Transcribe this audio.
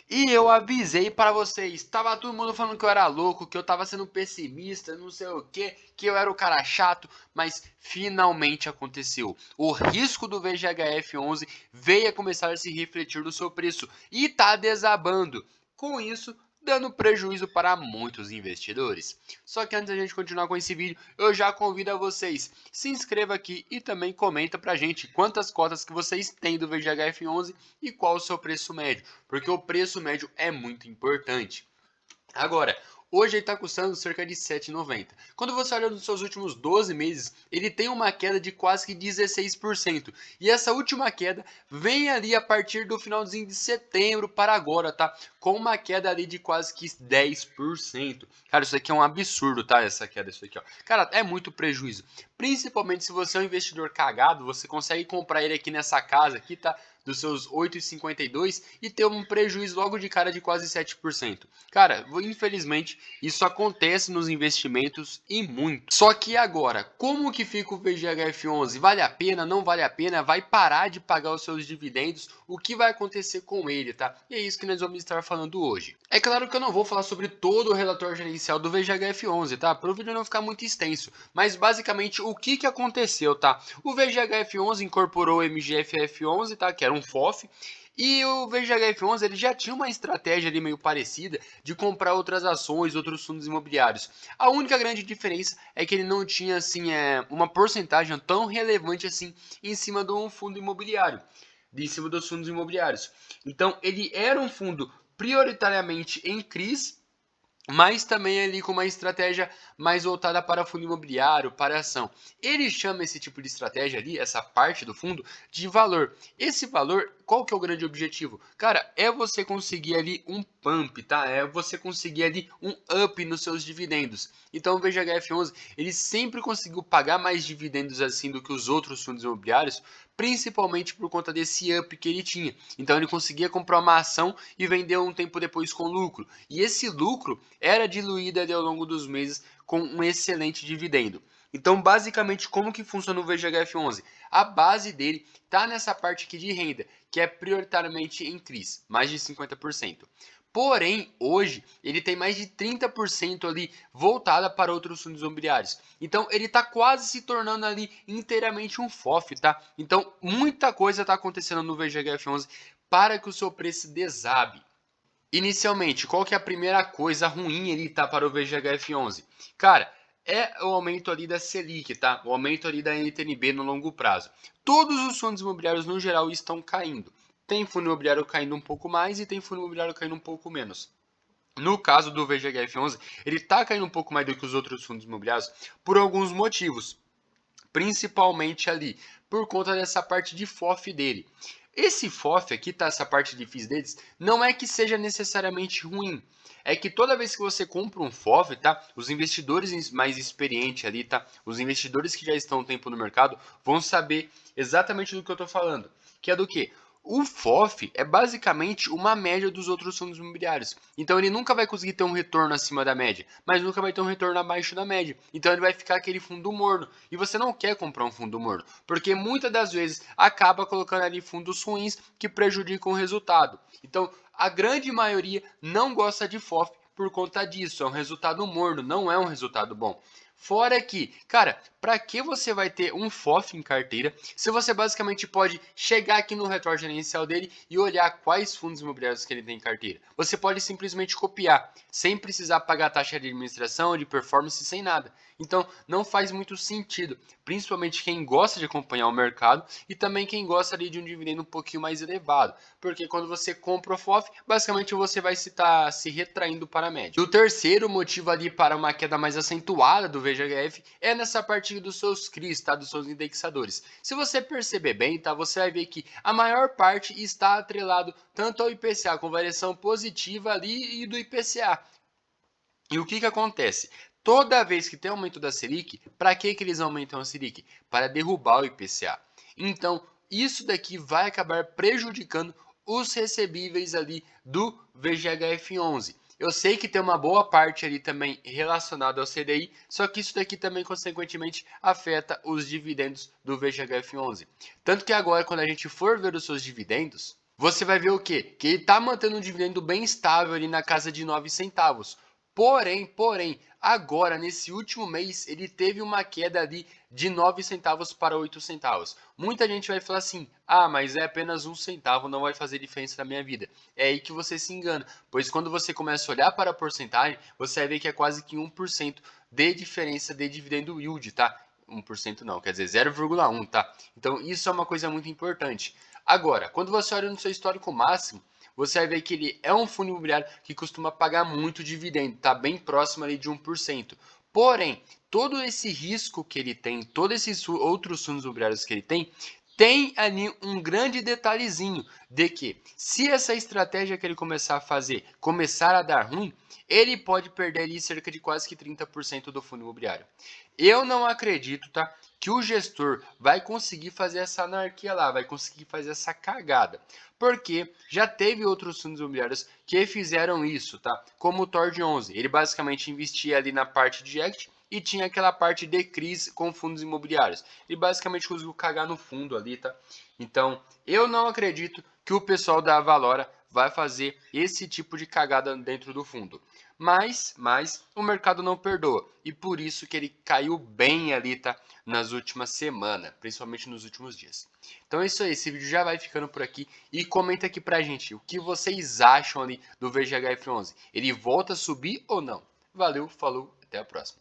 E eu avisei para vocês, tava todo mundo falando que eu era louco, que eu tava sendo pessimista, não sei o que eu era o cara chato, mas finalmente aconteceu. O risco do VGHF11 veio a começar a se refletir no seu preço e tá desabando. Com isso, dando prejuízo para muitos investidores. Só que antes da gente continuar com esse vídeo, eu já convido a vocês, se inscreva aqui e também comenta pra gente quantas cotas que vocês têm do VGHF11 e qual o seu preço médio, porque o preço médio é muito importante. Agora, hoje ele está custando cerca de R$ 7,90. Quando você olha nos seus últimos 12 meses, ele tem uma queda de quase que 16%. E essa última queda vem ali a partir do finalzinho de setembro para agora, tá? Com uma queda ali de quase que 10%. Cara, isso aqui é um absurdo, tá? Essa queda, isso aqui, ó. Cara, é muito prejuízo. Principalmente se você é um investidor cagado, você consegue comprar ele aqui nessa casa aqui, tá? Dos seus 8,52 e ter um prejuízo logo de cara de quase 7%. Cara, infelizmente isso acontece nos investimentos e muito. Só que agora, como que fica o VGHF11? Vale a pena? Não vale a pena? Vai parar de pagar os seus dividendos? O que vai acontecer com ele, tá? E é isso que nós vamos estar falando hoje. É claro que eu não vou falar sobre todo o relatório gerencial do VGHF11, tá? Para o vídeo não ficar muito extenso, mas basicamente o que aconteceu, tá? O VGHF11 incorporou o MGFF11, tá? Que era um FOF. E o VGHF11 ele já tinha uma estratégia ali meio parecida de comprar outras ações, outros fundos imobiliários. A única grande diferença é que ele não tinha assim uma porcentagem tão relevante assim em cima de um fundo imobiliário, em cima dos fundos imobiliários. Então ele era um fundo prioritariamente em CRIs, mas também ali com uma estratégia mais voltada para fundo imobiliário, para ação. Ele chama esse tipo de estratégia ali, essa parte do fundo, de valor. Esse valor, qual que é o grande objetivo? Cara, é você conseguir ali um pump, tá? É você conseguir ali um up nos seus dividendos. Então o VGHF11, ele sempre conseguiu pagar mais dividendos assim do que os outros fundos imobiliários, principalmente por conta desse up que ele tinha. Então ele conseguia comprar uma ação e vender um tempo depois com lucro. E esse lucro era diluído ali ao longo dos meses com um excelente dividendo. Então, basicamente, como que funciona o VGHF11? A base dele está nessa parte aqui de renda, que é prioritariamente em CRIs, mais de 50%. Porém, hoje, ele tem mais de 30% ali voltada para outros fundos imobiliários. Então, ele está quase se tornando ali inteiramente um FOF, tá? Então, muita coisa está acontecendo no VGHF11 para que o seu preço desabe. Inicialmente, qual que é a primeira coisa ruim ali, tá, para o VGHF11? Cara, é o aumento ali da Selic, tá? O aumento ali da NTNB no longo prazo. Todos os fundos imobiliários no geral estão caindo. Tem fundo imobiliário caindo um pouco mais e tem fundo imobiliário caindo um pouco menos. No caso do VGHF11, ele está caindo um pouco mais do que os outros fundos imobiliários por alguns motivos, principalmente ali por conta dessa parte de FOF dele. Esse FOF aqui, tá, essa parte de FIIs deles, não é que seja necessariamente ruim. É que toda vez que você compra um FOF, tá, os investidores mais experientes ali, tá, os investidores que já estão um tempo no mercado, vão saber exatamente do que eu estou falando. Que é do que? O FOF é basicamente uma média dos outros fundos imobiliários. Então ele nunca vai conseguir ter um retorno acima da média, mas nunca vai ter um retorno abaixo da média. Então ele vai ficar aquele fundo morno. E você não quer comprar um fundo morno, porque muitas das vezes acaba colocando ali fundos ruins que prejudicam o resultado. Então a grande maioria não gosta de FOF por conta disso. É um resultado morno, não é um resultado bom. Fora que, cara, para que você vai ter um FOF em carteira se você basicamente pode chegar aqui no relatório gerencial dele e olhar quais fundos imobiliários que ele tem em carteira? Você pode simplesmente copiar, sem precisar pagar taxa de administração, de performance, sem nada. Então, não faz muito sentido, principalmente quem gosta de acompanhar o mercado e também quem gosta ali de um dividendo um pouquinho mais elevado, porque quando você compra o FOF, basicamente você vai estar se retraindo para a média. E o terceiro motivo ali para uma queda mais acentuada do VGHF é nessa parte dos seus CRIs, tá? Dos seus indexadores. Se você perceber bem, tá? Você vai ver que a maior parte está atrelado tanto ao IPCA com variação positiva ali e do IPCA. E o que acontece? Toda vez que tem aumento da Selic, para que eles aumentam a Selic? Para derrubar o IPCA. Então, isso daqui vai acabar prejudicando os recebíveis ali do VGHF11. Eu sei que tem uma boa parte ali também relacionada ao CDI, só que isso daqui também consequentemente afeta os dividendos do VGHF11. Tanto que agora quando a gente for ver os seus dividendos, você vai ver o quê? Que ele está mantendo um dividendo bem estável ali na casa de 9 centavos. Porém, agora, nesse último mês, ele teve uma queda ali de 9 centavos para 8 centavos. Muita gente vai falar assim, ah, mas é apenas um centavo, não vai fazer diferença na minha vida. É aí que você se engana, pois quando você começa a olhar para a porcentagem, você vai ver que é quase que 1% de diferença de dividendo yield, tá? 1% não, quer dizer 0,1, tá? Então isso é uma coisa muito importante. Agora, quando você olha no seu histórico máximo, você vai ver que ele é um fundo imobiliário que costuma pagar muito dividendo, está bem próximo ali de 1%. Porém, todo esse risco que ele tem, todos esses outros fundos imobiliários que ele tem ali um grande detalhezinho de que se essa estratégia que ele começar a fazer começar a dar ruim, ele pode perder ali cerca de quase que 30% do fundo imobiliário. Eu não acredito, tá, que o gestor vai conseguir fazer essa anarquia lá, vai conseguir fazer essa cagada. Porque já teve outros fundos imobiliários que fizeram isso, tá? Como o Tord 11. Ele basicamente investia ali na parte de equity e tinha aquela parte de crise com fundos imobiliários. Ele basicamente conseguiu cagar no fundo ali, tá? Então, eu não acredito que o pessoal da Valora vai fazer esse tipo de cagada dentro do fundo. Mas o mercado não perdoa. E por isso que ele caiu bem ali, tá? Nas últimas semanas, principalmente nos últimos dias. Então é isso aí, esse vídeo já vai ficando por aqui. E comenta aqui pra gente o que vocês acham ali do VGHF11. Ele volta a subir ou não? Valeu, falou, até a próxima.